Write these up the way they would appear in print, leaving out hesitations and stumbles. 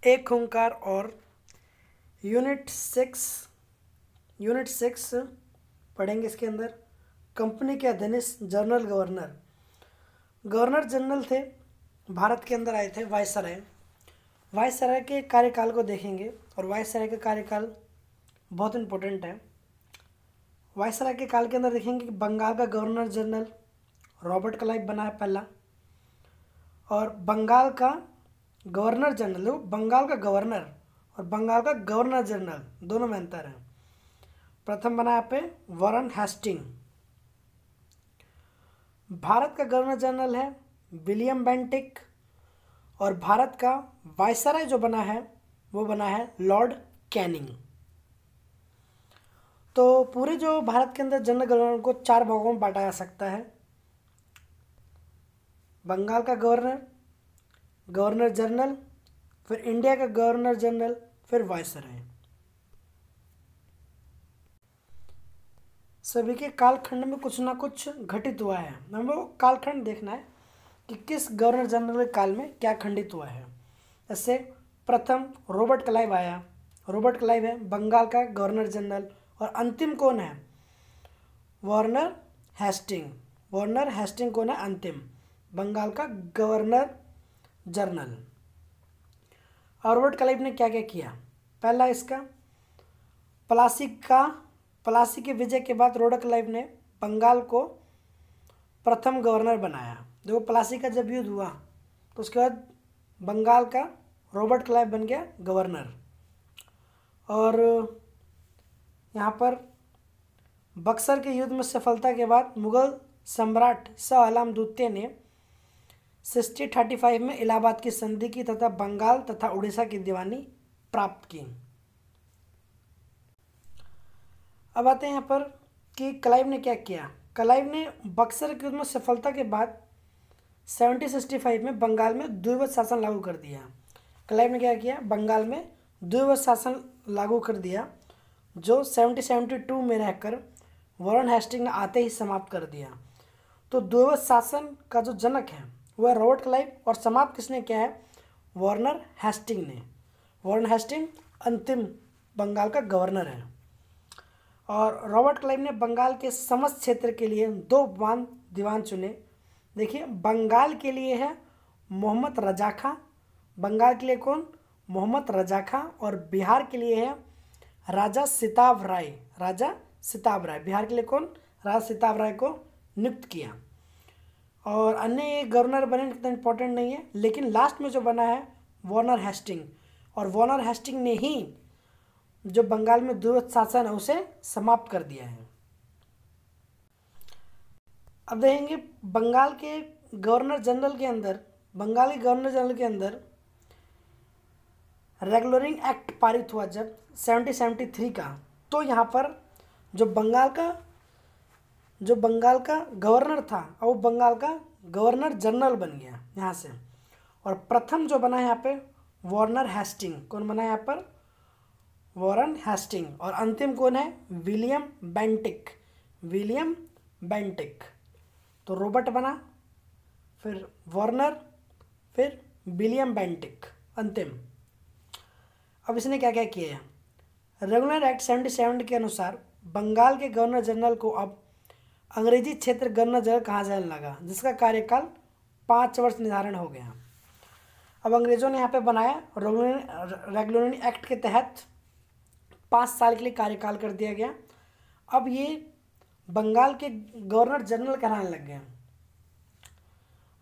एक ओंकार और यूनिट 6 पढ़ेंगे। इसके अंदर कंपनी के अधीनस्थ गवर्नर जनरल थे, भारत के अंदर आए थे वायसराय के कार्यकाल को देखेंगे और वायसराय का कार्यकाल बहुत इम्पोर्टेंट है। वायसराय के काल के अंदर देखेंगे कि बंगाल का गवर्नर जनरल रॉबर्ट क्लाइव बना है पहला, और बंगाल का गवर्नर जनरल, बंगाल का गवर्नर और बंगाल का गवर्नर जनरल दोनों में अंतर है। प्रथम बना यहाँ पे वॉरेन हेस्टिंग। भारत का गवर्नर जनरल है विलियम बेंटिक और भारत का वायसराय जो बना है वो बना है लॉर्ड कैनिंग। तो पूरे जो भारत के अंदर जनरल गवर्नर को 4 भागों में बांटा जा सकता है। बंगाल का गवर्नर जनरल, फिर इंडिया का गवर्नर जनरल, फिर वायसराय। सभी के कालखंड में कुछ ना कुछ घटित हुआ है। हमें वो कालखंड देखना है कि किस गवर्नर जनरल के काल में क्या खंडित हुआ है। जैसे प्रथम रॉबर्ट क्लाइव आया, रॉबर्ट क्लाइव है बंगाल का गवर्नर जनरल, और अंतिम कौन है? वॉरेन हेस्टिंग कौन है? अंतिम बंगाल का गवर्नर जनरल। और रॉबर्ट क्लाइव ने क्या क्या किया? पहला इसका प्लासी के विजय के बाद रॉबर्ट क्लाइव ने बंगाल को प्रथम गवर्नर बनाया। जो प्लासी का जब युद्ध हुआ तो उसके बाद बंगाल का रॉबर्ट क्लाइव बन गया गवर्नर। और यहाँ पर बक्सर के युद्ध में सफलता के बाद मुगल सम्राट शाह आलम द्वितीय ने 1635 में इलाहाबाद की संधि की तथा बंगाल तथा उड़ीसा की दीवानी प्राप्त की। अब आते हैं यहाँ पर कि क्लाइव ने क्या किया। क्लाइव ने बक्सर के युद्ध में सफलता के बाद 1765 में बंगाल में द्विवध शासन लागू कर दिया। क्लाइव ने क्या किया? बंगाल में द्विवध शासन लागू कर दिया, जो 1772 में रहकर वॉरेन हेस्टिंग ने आते ही समाप्त कर दिया। तो द्विवध शासन का जो जनक है वह रॉबर्ट क्लाइव, और समाप्त किसने किया है? वॉरेन हेस्टिंग ने। वॉरेन हेस्टिंग अंतिम बंगाल का गवर्नर है। और रॉबर्ट क्लाइव ने बंगाल के समस्त क्षेत्र के लिए 2 दीवान चुने। देखिए, बंगाल के लिए है मोहम्मद रजा खां। बंगाल के लिए कौन? मोहम्मद रजा खां। और बिहार के लिए है राजा सिताब राय। बिहार के लिए कौन? राजा सिताब राय को नियुक्त किया। और अन्य गवर्नर बने इतना इंपॉर्टेंट नहीं है, लेकिन लास्ट में जो बना है वॉरेन हेस्टिंग, और वॉरेन हेस्टिंग ने ही जो बंगाल में द्विवध शासन है उसे समाप्त कर दिया है। अब देखेंगे बंगाल के गवर्नर जनरल के अंदर रेगुलरिंग एक्ट पारित हुआ जब 1773 का, तो यहाँ पर जो बंगाल का गवर्नर था वो बंगाल का गवर्नर जनरल बन गया यहाँ से। और प्रथम जो बना है यहाँ पे वॉरेन हेस्टिंग। कौन बना है यहाँ पर? Warren Hasting. और अंतिम कौन है? William Bentinck. तो रॉबर्ट बना, फिर वॉर्नर, फिर विलियम बेंटिक अंतिम। अब इसने क्या क्या किया है? रेगुलर एक्ट 77 के अनुसार बंगाल के गवर्नर जनरल को अब अंग्रेजी क्षेत्र गवर्नर जनरल कहा जाने लगा, जिसका कार्यकाल 5 वर्ष निर्धारण हो गया। अब अंग्रेजों ने यहाँ पे बनाया रेगुलर एक्ट के तहत 5 साल के लिए कार्यकाल कर दिया गया। अब ये बंगाल के गवर्नर जनरल कहलाने लग गए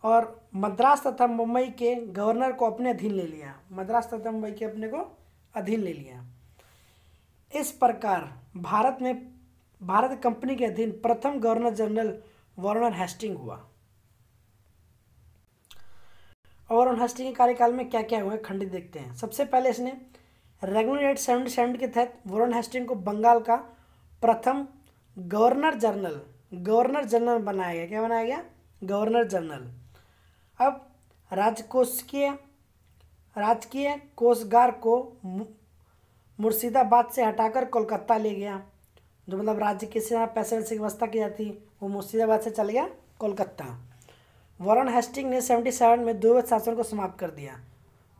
और मद्रास तथा मुंबई के गवर्नर को अपने अधीन ले लिया। इस प्रकार भारत कंपनी के अधीन प्रथम गवर्नर जनरल वॉरेन हेस्टिंग हुआ। और वॉरेन हेस्टिंग के कार्यकाल में क्या क्या हुआ खंडित देखते हैं। सबसे पहले इसने रेगुलर एक्ट 77 के तहत वॉरेन हेस्टिंग को बंगाल का प्रथम गवर्नर जनरल बनाया गया। क्या बनाया गया? Governor general. अब राजकीय कोषागार को मुर्शिदाबाद से हटाकर कोलकाता ले गया। जो मतलब राज्य के से पैसे वैसे की व्यवस्था की जाती वो मुर्शिदाबाद से चल गया कोलकाता। वॉरेन हेस्टिंग ने 77 में द्विवध शासन को समाप्त कर दिया।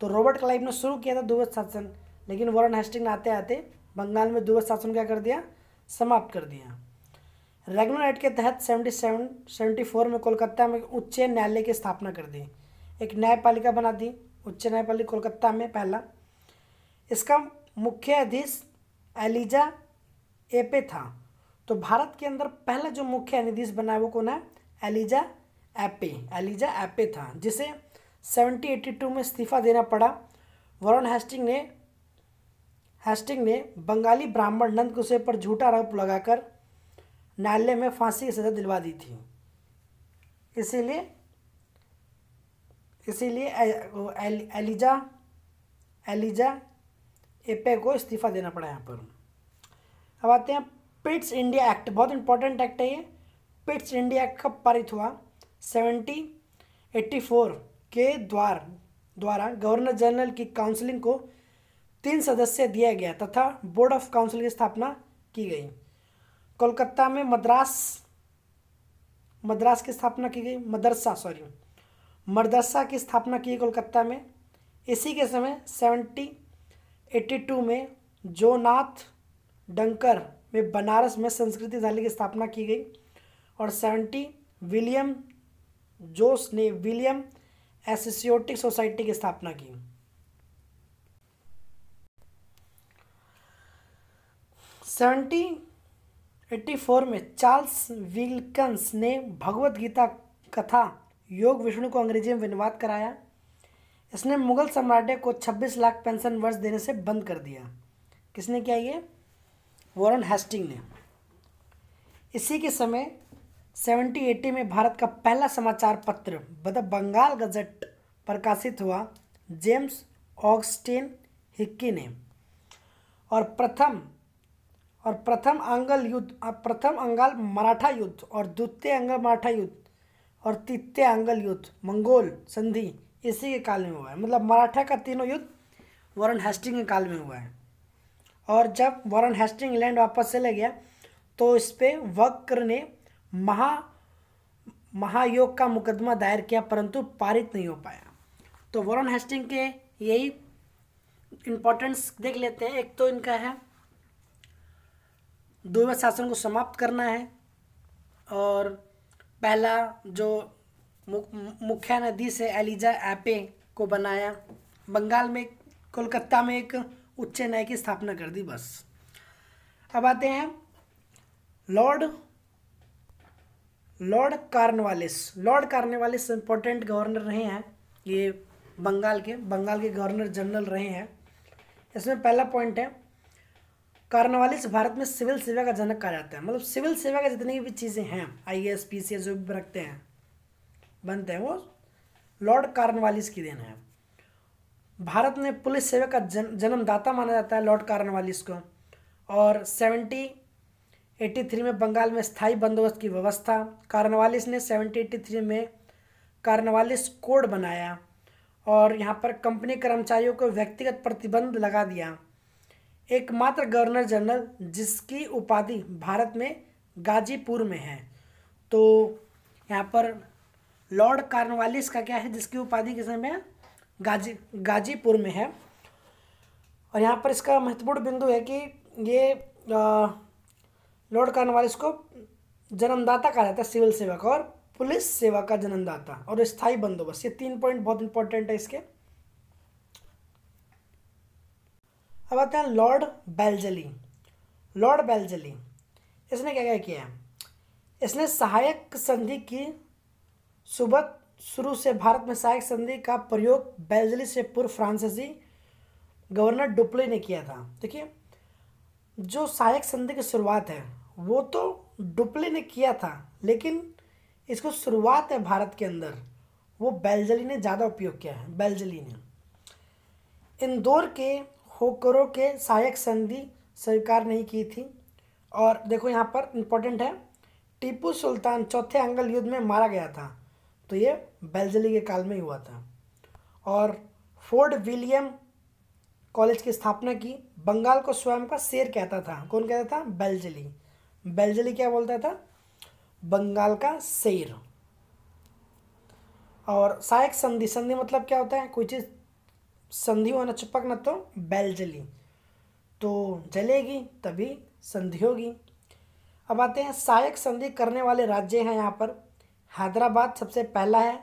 तो रॉबर्ट क्लाइव ने शुरू किया था द्विवत शासन, लेकिन वॉरेन हेस्टिंग ने आते आते बंगाल में द्विवत शासन क्या कर दिया, समाप्त कर दिया। रेगुलर एक्ट के तहत 74 में कोलकाता में उच्च न्यायालय की स्थापना कर दी, एक न्यायपालिका बना दी, उच्च न्यायपालिका कोलकाता में पहला। इसका मुख्याधीश एलिजा एपे था। तो भारत के अंदर पहला जो मुख्य न्यायाधीश बना है वो कौन है, एलिजा एपे था, जिसे 1782 में इस्तीफा देना पड़ा। वॉरेन हेस्टिंग ने बंगाली ब्राह्मण नंदकुसे पर झूठा आरोप लगाकर न्यायालय में फांसी की सजा दिलवा दी थी। इसीलिए एलिजा एपे को इस्तीफा देना पड़ा यहाँ पर। अब आते हैं पिट्स इंडिया एक्ट, बहुत इंपॉर्टेंट एक्ट है ये। पिट्स इंडिया एक्ट कब पारित हुआ, 1784 के द्वारा गवर्नर जनरल की काउंसिलिंग को 3 सदस्य दिया गया तथा बोर्ड ऑफ काउंसिल की स्थापना की गई। कोलकाता में मद्रास की स्थापना की गई, मदरसा की स्थापना की कोलकाता में। इसी के समय 1782 में जोनाथ डंकर में बनारस में संस्कृत विद्यालय की स्थापना की गई और 70 विलियम जोस ने विलियम एसोसिएटिक सोसाइटी की स्थापना की। 1784 में चार्ल्स विल्किंस ने भगवत गीता कथा योग विष्णु को अंग्रेजी में अनुवाद कराया। इसने मुगल सम्राट को 26 लाख पेंशन वर्ष देने से बंद कर दिया। किसने किया ये, वॉरेन हेस्टिंग ने। इसी के समय 1780 में भारत का पहला समाचार पत्र द बंगाल गजट प्रकाशित हुआ जेम्स ऑगस्टिन हिक्की ने। और प्रथम अंगाल मराठा युद्ध और द्वितीय अंगाल मराठा युद्ध और तृतीय अंगाल युद्ध मंगोल संधि इसी के काल में हुआ है। मतलब मराठा का तीनों युद्ध वॉरेन हेस्टिंग के काल में हुआ है। और जब वॉरेन हेस्टिंग इंग्लैंड वापस चले गया तो इस पे वक्र ने महायोग का मुकदमा दायर किया, परंतु पारित नहीं हो पाया। तो वॉरेन हेस्टिंग के यही इंपॉर्टेंस देख लेते हैं। एक तो इनका है द्विवत शासन को समाप्त करना है, और पहला जो मुख्य न्यायाधीश है एलिजा एपे को बनाया। बंगाल में कोलकाता में एक उच्च न्याय की स्थापना कर दी, बस। अब आते हैं लॉर्ड कार्नवालिस इंपॉर्टेंट गवर्नर रहे हैं। ये बंगाल के गवर्नर जनरल रहे हैं। इसमें पहला पॉइंट है, कार्नवालिस भारत में सिविल सेवा का जनक कहा जाता है। मतलब सिविल सेवा के जितनी भी चीज़ें हैं, IAS PCS जो भी रखते हैं बनते हैं, वो लॉर्ड कार्नवालिस की देन है। भारत में पुलिस सेवा का जन्मदाता माना जाता है लॉर्ड कार्नवालिस को। और 1783 में बंगाल में स्थायी बंदोबस्त की व्यवस्था, कार्नवालिस ने 1783 में कार्नवालिस कोड बनाया और यहाँ पर कंपनी कर्मचारियों को व्यक्तिगत प्रतिबंध लगा दिया। एकमात्र गवर्नर जनरल जिसकी उपाधि भारत में गाजीपुर में है। तो यहाँ पर लॉर्ड कार्नवालिस का क्या है, जिसकी उपाधि किस में है, गाजीपुर में है। और यहाँ पर इसका महत्वपूर्ण बिंदु है कि ये लॉर्ड कार्नवालिस को जन्मदाता कहा जाता है सिविल सेवा का, और पुलिस सेवा का जन्मदाता, और स्थायी बंदोबस्त। ये 3 पॉइंट बहुत इंपॉर्टेंट है इसके। अब आते हैं लॉर्ड बेल्जली। इसने क्या क्या किया है, इसने सहायक संधि की शुरू से भारत में सहायक संधि का प्रयोग बेल्जली से पूर्व फ्रांसीसी गवर्नर डुप्ले ने किया था। देखिए, जो सहायक संधि की शुरुआत है वो तो डुप्ले ने किया था, लेकिन इसको शुरुआत है भारत के अंदर वो बेल्जली ने ज़्यादा उपयोग किया है। बेल्जली ने इंदौर के होकरों के सहायक संधि स्वीकार नहीं की थी। और देखो यहाँ पर इंपॉर्टेंट है, टीपू सुल्तान चौथे अंगल युद्ध में मारा गया था, तो ये बेल्जली के काल में हुआ था। और फोर्ट विलियम कॉलेज की स्थापना की। बंगाल को स्वयं का शेर कहता था। कौन कहता था, बेल्जली क्या बोलता था, बंगाल का शेर। और सहायक संधि मतलब क्या होता है, कोई चीज़ संधि हो ना, चिपक ना तो बैल जली, तो जलेगी तभी संधि होगी। अब आते हैं सहायक संधि करने वाले राज्य हैं यहाँ पर। हैदराबाद सबसे पहला है,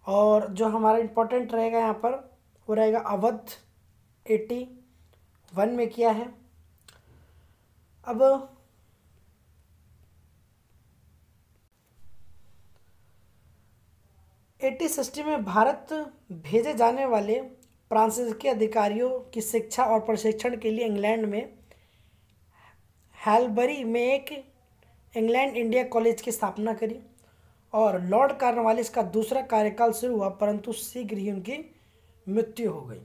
और जो हमारा इम्पोर्टेंट रहेगा यहाँ पर वो रहेगा अवध, 81 में किया है। अब 1860 में भारत भेजे जाने वाले फ्रांसीसी अधिकारियों की शिक्षा और प्रशिक्षण के लिए इंग्लैंड में हैलबरी में एक इंग्लैंड इंडिया कॉलेज की स्थापना करी, और लॉर्ड कॉर्नवालिस का दूसरा कार्यकाल शुरू हुआ, परंतु शीघ्र ही उनकी मृत्यु हो गई।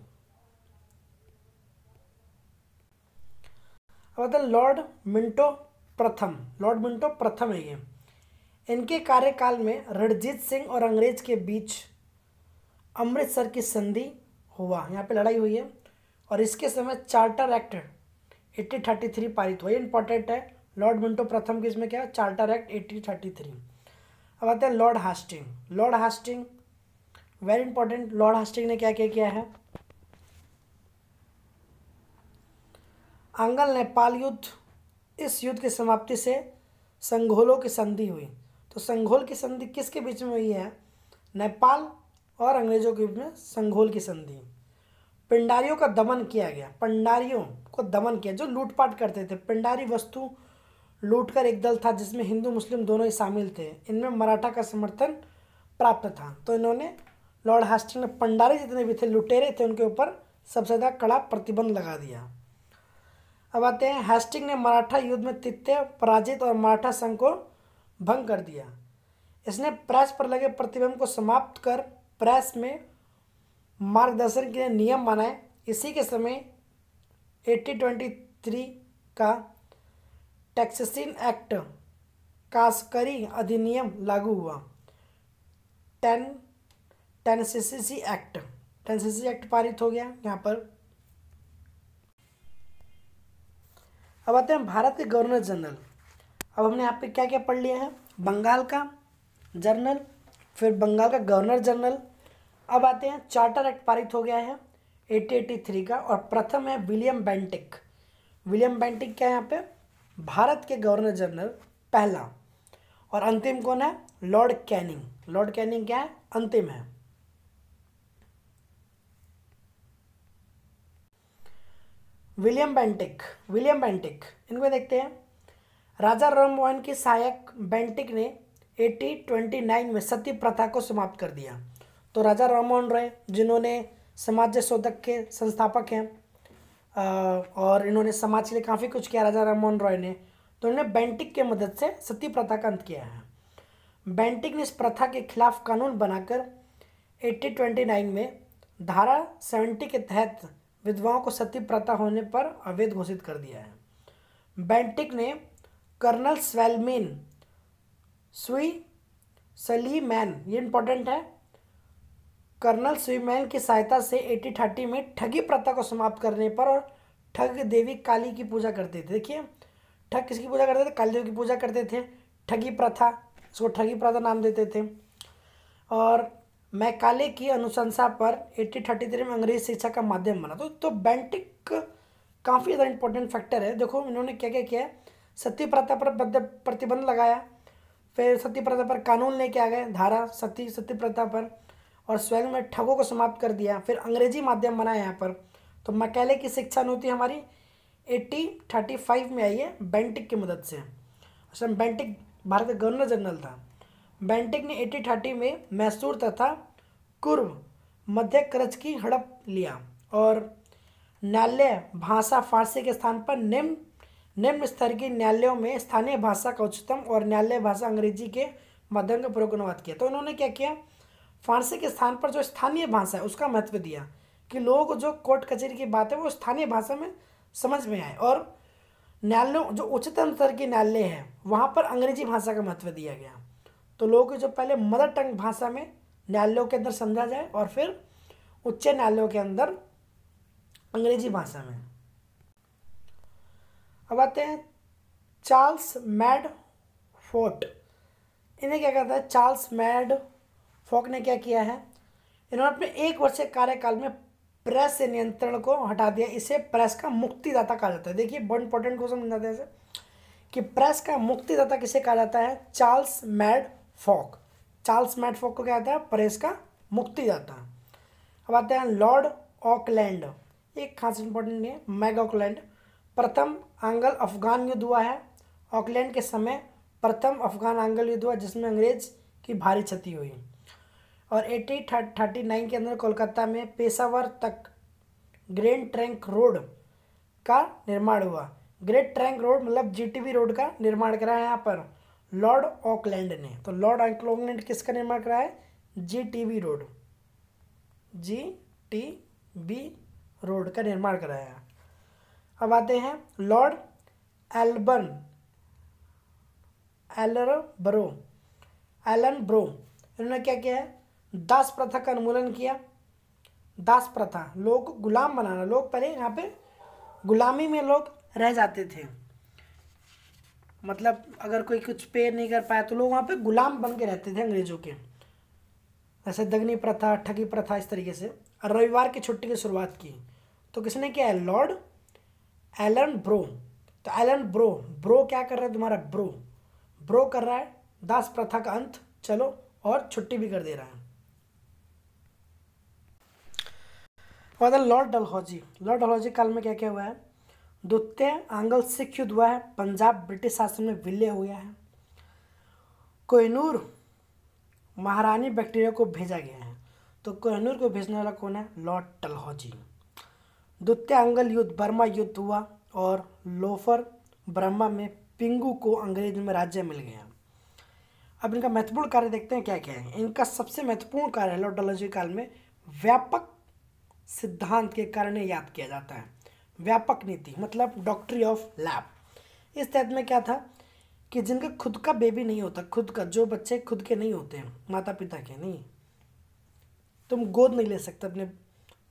अब लॉर्ड मिंटो प्रथम, लॉर्ड मिंटो प्रथम है ये। इनके कार्यकाल में रणजीत सिंह और अंग्रेज के बीच अमृतसर की संधि हुआ, यहाँ पे लड़ाई हुई है, और इसके समय चार्टर एक्ट 1833 पारित हुआ। ये इंपॉर्टेंट है, लॉर्ड मिंटो प्रथम की इसमें क्या है, चार्टर एक्ट 1833। अब आते हैं Lord Hastings. Lord Hastings very important. Lord Hastings ने क्या क्या किया है, आंग्ल नेपाल युद्ध, इस युद्ध की समाप्ति से संघोलों की संधि हुई। तो संघोल की संधि किसके बीच में हुई है, नेपाल और अंग्रेजों के बीच में संघोल की संधि। पिंडारियों का दमन किया गया, पिंडारियों को दमन किया जो लूटपाट करते थे। पिंडारी वस्तु लूटकर एक दल था जिसमें हिंदू मुस्लिम दोनों ही शामिल थे। इनमें मराठा का समर्थन प्राप्त था, तो इन्होंने लॉर्ड हास्टिंग ने पंडारी जितने भी थे, लुटेरे थे, उनके ऊपर सबसे ज़्यादा कड़ा प्रतिबंध लगा दिया। अब आते हैं हास्टिंग ने मराठा युद्ध में तृतीय पराजित और मराठा संघ को भंग कर दिया। इसने प्रेस पर लगे प्रतिबंध को समाप्त कर प्रेस में मार्गदर्शन के लिए नियम बनाए। इसी के समय 1823 का टैक्सेशन एक्ट, कास्करी अधिनियम लागू हुआ। टेनेसी एक्ट पारित हो गया यहाँ पर। अब आते हैं भारत के गवर्नर जनरल। अब हमने यहाँ पे क्या क्या पढ़ लिया है, बंगाल का जनरल, फिर बंगाल का गवर्नर जनरल। अब आते हैं चार्टर एक्ट पारित हो गया है 1883 का, और प्रथम है विलियम बेंटिक। विलियम बेंटिक क्या है यहाँ पे, भारत के गवर्नर जनरल पहला। और अंतिम कौन है, लॉर्ड कैनिंग। लॉर्ड कैनिंग क्या है, अंतिम है। विलियम बेंटिक इनको देखते हैं। राजा राममोहन की सहायक बेंटिक ने 1829 में सती प्रथा को समाप्त कर दिया। तो राजा राममोहन रॉय जिन्होंने समाज शोधक के संस्थापक हैं, और इन्होंने समाज के लिए काफ़ी कुछ किया राजा राममोहन रॉय ने, तो उन्होंने बेंटिक के मदद से सती प्रथा का अंत किया है। बेंटिक ने इस प्रथा के खिलाफ कानून बनाकर 1829 में धारा 70 के तहत विधवाओं को सती प्रथा होने पर अवैध घोषित कर दिया है। बेंटिक ने कर्नल सुईमैन, ये इंपॉर्टेंट है, कर्नल सुईमैन की सहायता से 1830 में ठगी प्रथा को समाप्त करने पर, और ठग देवी काली की पूजा करते थे। देखिए ठग किसकी पूजा करते थे, काली देवी की पूजा करते थे। ठगी प्रथा, इसको ठगी प्रथा नाम देते थे। और मैकाले की अनुशंसा पर 1833 में अंग्रेजी शिक्षा का माध्यम बना। तो बेंटिक काफ़ी ज़्यादा इंपॉर्टेंट फैक्टर है। देखो इन्होंने क्या क्या किया है, सती प्रथा पर प्रतिबंध लगाया, फिर सती प्रथा पर कानून लेके आ गए, धारा सती प्रथा पर, और स्वयं में ठगों को समाप्त कर दिया, फिर अंग्रेजी माध्यम बनाया यहाँ पर। तो मैकाले की शिक्षा नीति हमारी 1835 में आई है बेंटिक की मदद से। अच्छा, बेंटिक भारत का गवर्नर जनरल था। बेंटिक ने 1830 में मैसूर तथा कुर्व मध्य करज की हड़प लिया, और न्यायालय भाषा फारसी के स्थान पर निम्न स्तर की न्यायालयों में स्थानीय भाषा का उच्चतम और न्यायालय भाषा अंग्रेजी के माध्यम का प्रयोग अनुवाद किया। तो उन्होंने क्या किया, फारसी के स्थान पर जो स्थानीय भाषा है उसका महत्व दिया, कि लोगों को जो कोर्ट कचहरी की बात है वो स्थानीय भाषा में समझ में आए, और न्यायालयों जो उच्चतम स्तर के न्यायालय है वहाँ पर अंग्रेजी भाषा का महत्व दिया गया। तो लोगों को जो पहले मदर टंग भाषा में न्यायालयों के अंदर समझा जाए, और फिर उच्च न्यायालयों के अंदर अंग्रेजी भाषा में। अब आते हैं चार्ल्स मैडफोर्ड। इन्हें क्या कहता है, चार्ल्स मैडफोर्ड ने क्या किया है, इन्होंने अपने 1 वर्ष के कार्यकाल में प्रेस से नियंत्रण को हटा दिया, इसे प्रेस का मुक्तिदाता कहा जाता है। देखिए बहुत इंपॉर्टेंट क्वेश्चन बन जाता है ऐसे कि प्रेस का मुक्तिदाता किसे कहा जाता है? चार्ल्स मैडफॉक। चार्ल्स मैडफॉक को क्या कहता है? प्रेस का मुक्तिदाता। अब आते हैं लॉर्ड ऑकलैंड, एक खास इंपॉर्टेंट नहीं है। मैग ऑकलैंड, प्रथम एंग्लो अफगान युद्ध हुआ है। ऑकलैंड के समय प्रथम अफगान एंग्लो युद्ध हुआ जिसमें अंग्रेज की भारी क्षति हुई। और 1839 के अंदर कोलकाता में पेशावर तक ग्रेट ट्रंक रोड का निर्माण हुआ। ग्रेट ट्रंक रोड मतलब जीटीबी रोड का निर्माण करा है यहाँ पर लॉर्ड ऑकलैंड ने। तो लॉर्ड ऑकलैंड किसका निर्माण करा है? जीटीबी रोड, जीटीबी रोड का निर्माण कराया है। अब आते हैं लॉर्ड एलन ब्रो, इन्होंने क्या किया है? दास प्रथा का उन्मूलन किया। दास प्रथा, लोग को गुलाम बनाना, लोग पहले यहाँ पे गुलामी में लोग रह जाते थे, मतलब अगर कोई कुछ पे नहीं कर पाया तो लोग वहाँ पे गुलाम बन के रहते थे अंग्रेजों के, जैसे दगनी प्रथा, ठगी प्रथा, इस तरीके से। और रविवार की छुट्टी की शुरुआत की तो किसने किया है? Lord Ellenborough. तो एलन ब्रो, ब्रो क्या कर रहा है तुम्हारा? ब्रो कर रहा है दास प्रथा का अंत, चलो, और छुट्टी भी कर दे रहा है। और लॉर्ड डलहौजी, लॉर्ड डलहौजी काल में क्या क्या हुआ है? द्वितीय एंग्लो सिख युद्ध हुआ है, पंजाब ब्रिटिश शासन में विलय हुआ है, कोहिनूर महारानी विक्टोरिया को भेजा गया है। तो कोहिनूर को भेजने वाला कौन है? लॉर्ड डलहौजी। द्वितीय एंग्लो युद्ध बर्मा युद्ध हुआ और लोफर बर्मा में पिंगू को अंग्रेज में राज्य मिल गया। अब इनका महत्वपूर्ण कार्य देखते हैं क्या क्या है। इनका सबसे महत्वपूर्ण कार्य लॉर्ड डलहौजी काल में व्यापक सिद्धांत के कारण याद किया जाता है। व्यापक नीति मतलब डॉक्ट्री ऑफ लैब। इस तहत में क्या था कि जिनका खुद का बेबी नहीं होता, खुद का, जो बच्चे खुद के नहीं होते हैं, माता पिता के नहीं, तुम गोद नहीं ले सकते अपने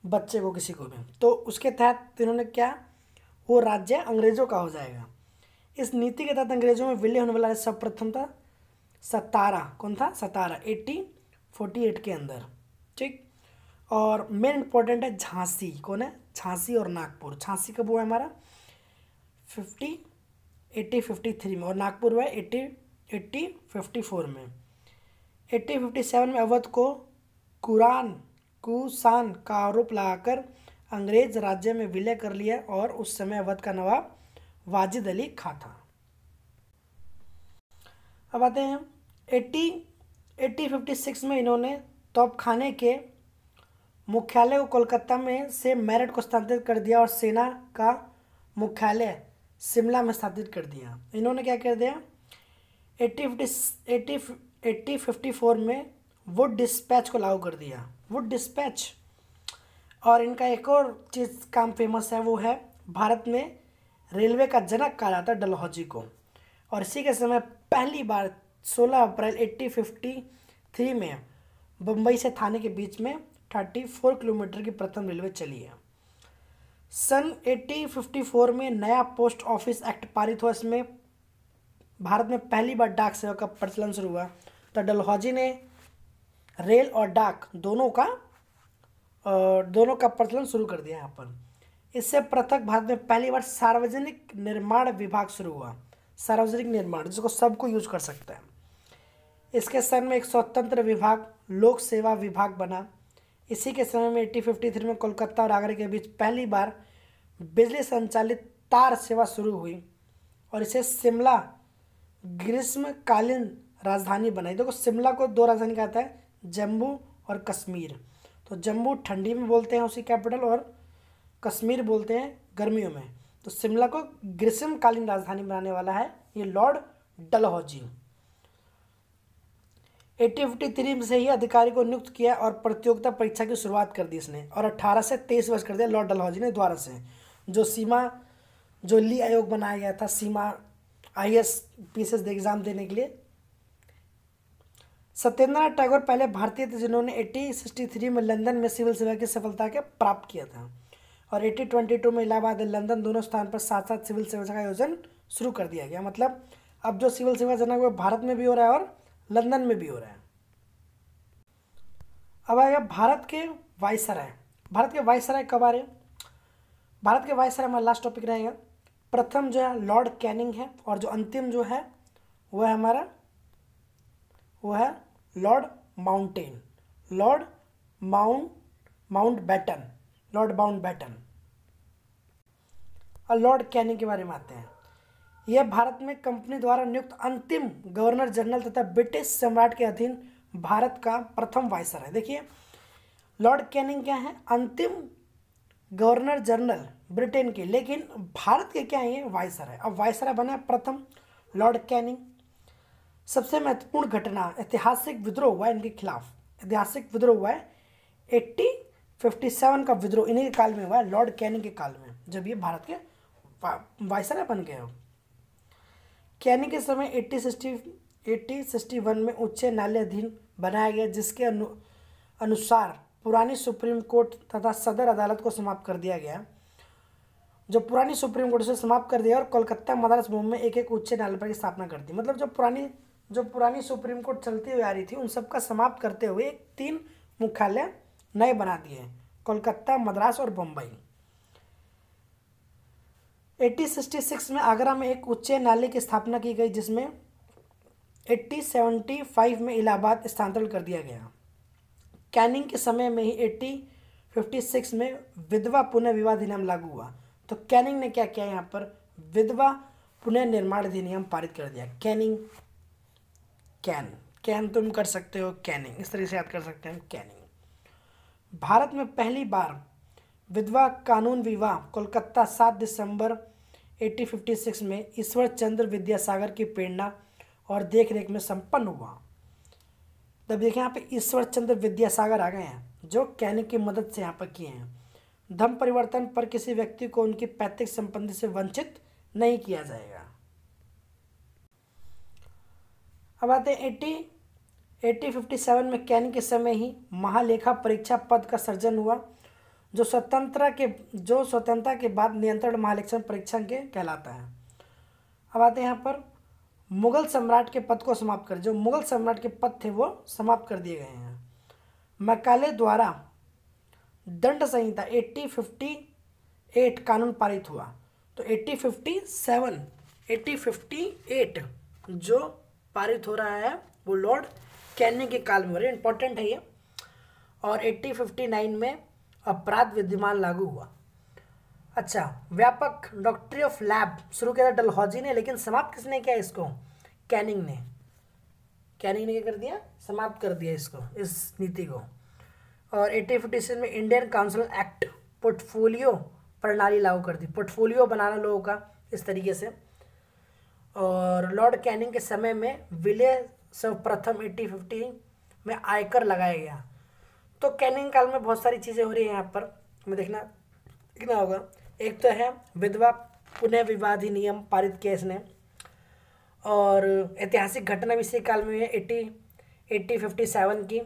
बच्चे को, किसी को भी, तो उसके तहत इन्होंने क्या, वो राज्य अंग्रेजों का हो जाएगा। इस नीति के तहत अंग्रेजों में विलय होने वाला सर्वप्रथम था सतारा। कौन था? सतारा, 1848 के अंदर, ठीक। और मेन इंपॉर्टेंट है झांसी। कौन है? झांसी और नागपुर। झांसी कब हुआ है हमारा? 1853 में, और नागपुर हुआ है 1854 में। 1857 में अवध को कुसान का आरोप लगाकर अंग्रेज राज्य में विलय कर लिया और उस समय अवध का नवाब वाजिद अली खां था। अब आते हैं 1856 में इन्होंने तोपखाने के मुख्यालय को कोलकाता में से मेरठ को स्थानांतरित कर दिया और सेना का मुख्यालय शिमला में स्थापित कर दिया। इन्होंने क्या कर दिया? 1854 में वुड डिस्पैच को लागू कर दिया। Wood dispatch. और इनका एक और चीज़ काम फेमस है, वो है भारत में रेलवे का जनक कहा जाता है डलहौजी को। और इसी के समय पहली बार 16 अप्रैल 1853 में बम्बई से थाने के बीच में 34 किलोमीटर की प्रथम रेलवे चली है। सन 1854 में नया पोस्ट ऑफिस एक्ट पारित हुआ। इसमें भारत में पहली बार डाक सेवा का प्रचलन शुरू हुआ। तो डलहौजी ने रेल और डाक दोनों का प्रचलन शुरू कर दिया यहाँ पर। इससे पृथक भारत में पहली बार सार्वजनिक निर्माण विभाग शुरू हुआ। सार्वजनिक निर्माण जिसको सबको यूज कर सकता है। इसके सन में एक स्वतंत्र विभाग लोक सेवा विभाग बना। इसी के समय में 1853 में कोलकाता और आगरा के बीच पहली बार बिजली संचालित तार सेवा शुरू हुई और इसे शिमला ग्रीष्मकालीन राजधानी बनाई। देखो शिमला को दो राजधानी कहता है, जम्मू और कश्मीर। तो जम्मू ठंडी में बोलते हैं उसकी कैपिटल, और कश्मीर बोलते हैं गर्मियों में। तो शिमला को ग्रीष्मकालीन राजधानी बनाने वाला है ये लॉर्ड डलहौजी। 1853 से ही अधिकारी को नियुक्त किया और प्रतियोगिता परीक्षा की शुरुआत कर दी इसने, और 18 से 23 वर्ष कर दिया लॉर्ड डलहौजी ने द्वारा से। जो ली आयोग बनाया गया था सीमा IAS एग्जाम देने के लिए। सत्येंद्रनाथ टैगोर पहले भारतीय थे जिन्होंने 1863 में लंदन में सिविल सेवा की सफलता के प्राप्त किया था, और 1822 में इलाहाबाद और लंदन दोनों स्थान पर साथ साथ सिविल सेवा का आयोजन शुरू कर दिया गया। मतलब अब जो सिविल सेवा जनक वो भारत में भी हो रहा है और लंदन में भी हो रहा है। अब आएगा भारत के वायसराय। भारत के वायसराय कब आ रहे हैं? भारत के वायसराय हमारा लास्ट टॉपिक रहेगा। प्रथम जो है लॉर्ड कैनिंग है, और जो अंतिम जो है वो है हमारा, वो है Lord mountain, Lord Mountbatten, Lord Mountbatten. और लॉर्ड कैनिंग के बारे में आते हैं। यह भारत में कंपनी द्वारा नियुक्त अंतिम गवर्नर जनरल तथा ब्रिटिश सम्राट के अधीन भारत का प्रथम वायसराय है। देखिए लॉर्ड कैनिंग क्या है? अंतिम गवर्नर जनरल ब्रिटेन के, लेकिन भारत के क्या है? ये वायसराय। अब वायसराय बना प्रथम लॉर्ड कैनिंग। सबसे महत्वपूर्ण घटना ऐतिहासिक विद्रोह हुआ इनके खिलाफ, ऐतिहासिक विद्रोह हुआ है 1857 का विद्रोह इन्हीं के काल में हुआ है, लॉर्ड कैनिंग के काल में, जब ये भारत के वायसराय बन गए हो। कैनिंग के समय 1861 में उच्च न्यायालय अधीन बनाया गया, जिसके अनुसार पुरानी सुप्रीम कोर्ट तथा सदर अदालत को समाप्त कर दिया गया। जो पुरानी सुप्रीम कोर्ट से समाप्त कर दिया और कोलकाता मद्रास मुंबई में एक एक उच्च न्यायालय की स्थापना कर दी। मतलब जो पुरानी सुप्रीम कोर्ट चलती हुई आ रही थी उन सबका समाप्त करते हुए 3 मुख्यालय नए बना दिए, कोलकाता, मद्रास और बम्बई। 1866 में आगरा में एक उच्च न्यायालय की स्थापना की गई, जिसमें 1875 में इलाहाबाद स्थानांतरित कर दिया गया। कैनिंग के समय में ही 1856 में विधवा पुनः विवाह अधिनियम लागू हुआ। तो कैनिंग ने क्या किया? यहाँ पर विधवा पुनः निर्माण अधिनियम पारित कर दिया। कैनिंग, कैन तुम कर सकते हो, कैनिंग इस तरीके से याद कर सकते हैं कैनिंग। भारत में पहली बार विधवा कानून विवाह कोलकाता 7 दिसंबर 1856 में ईश्वर चंद्र विद्यासागर की प्रेरणा और देखरेख में संपन्न हुआ। तब देखिए यहाँ पे ईश्वर चंद्र विद्यासागर आ गए हैं, जो कैनिंग की मदद से यहाँ पर किए हैं। धर्म परिवर्तन पर किसी व्यक्ति को उनकी पैतृक संपत्ति से वंचित नहीं किया जाएगा। अब आते हैं 1857 में कैनिंग के समय ही महालेखा परीक्षा पद का सृजन हुआ, जो स्वतंत्रता के बाद नियंत्रण महालेखा परीक्षा के कहलाता है। अब आते हैं यहाँ पर मुगल सम्राट के पद को समाप्त कर, जो मुगल सम्राट के पद थे वो समाप्त कर दिए गए हैं। मैकाले द्वारा दंड संहिता 1858 कानून पारित हुआ। तो 1858 जो पारित हो रहा है वो लॉर्ड कैनिंग के काल में हो रहा है, इंपॉर्टेंट है ये। और 1859 में अपराध विद्यमान लागू हुआ। अच्छा, व्यापक डॉक्ट्री ऑफ लैब शुरू किया था डलहौजी ने, लेकिन समाप्त किसने किया इसको? कैनिंग ने। कैनिंग ने क्या कर दिया? समाप्त कर दिया इसको, इस नीति को। और 1856 में इंडियन काउंसिल एक्ट पोर्टफोलियो प्रणाली लागू कर दी, पोर्टफोलियो बनाना लोगों का इस तरीके से। और लॉर्ड कैनिंग के समय में विलय सर्वप्रथम 1850 में आयकर लगाया गया। तो कैनिंग काल में बहुत सारी चीज़ें हो रही हैं यहाँ पर, हमें देखना होगा। एक तो है विधवा पुनः विवाह अधिनियम पारित किया इसने, और ऐतिहासिक घटना भी इसी काल में है 1857 की।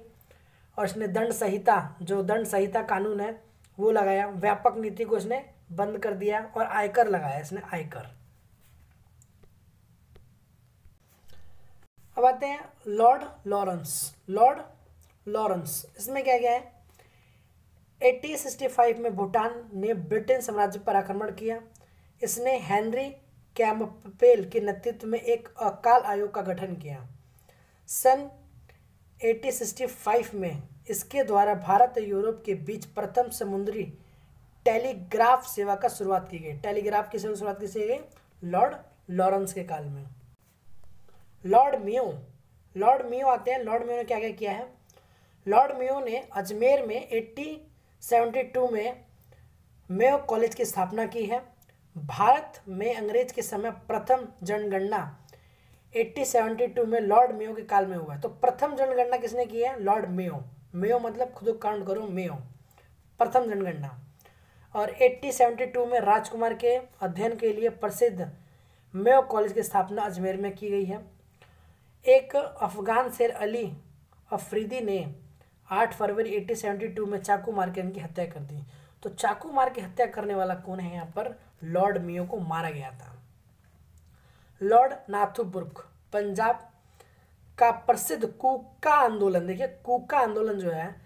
और इसने दंड संहिता कानून है वो लगाया। व्यापक नीति को इसने बंद कर दिया और आयकर लगाया इसने, आयकर। अब आते हैं लॉर्ड लॉरेंस। इसमें क्या है? 1865 में भूटान ने ब्रिटेन साम्राज्य पर आक्रमण किया। इसने हेनरी कैम्पबेल के नेतृत्व में एक अकाल आयोग का गठन किया। सन 1865 में इसके द्वारा भारत और यूरोप के बीच प्रथम समुद्री टेलीग्राफ सेवा का शुरुआत की गई। टेलीग्राफ की शुरुआत किसी गई? लॉर्ड लॉरेंस के काल में। लॉर्ड मेयो आते हैं। लॉर्ड मेयो ने क्या क्या किया है? लॉर्ड मेयो ने अजमेर में 1872 में मेयो कॉलेज की स्थापना की है। भारत में अंग्रेज के समय प्रथम जनगणना 1872 में लॉर्ड मेयो के काल में हुआ है। तो प्रथम जनगणना किसने की है? Lord Mayo. मेयो मतलब खुद काउंट करो, मेयो, प्रथम जनगणना। और 1872 में राजकुमार के अध्ययन के लिए प्रसिद्ध मेयो कॉलेज की स्थापना अजमेर में की गई है। एक अफगान शेर अली अफरीदी ने 8 फरवरी 1872 में चाकू मार के इनकी हत्या कर दी। तो चाकू मार के हत्या करने वाला कौन है? यहाँ पर लॉर्ड मेयो को मारा गया था। लॉर्ड नाथुब्रुक, पंजाब का प्रसिद्ध कूका आंदोलन। देखिए कूका आंदोलन जो है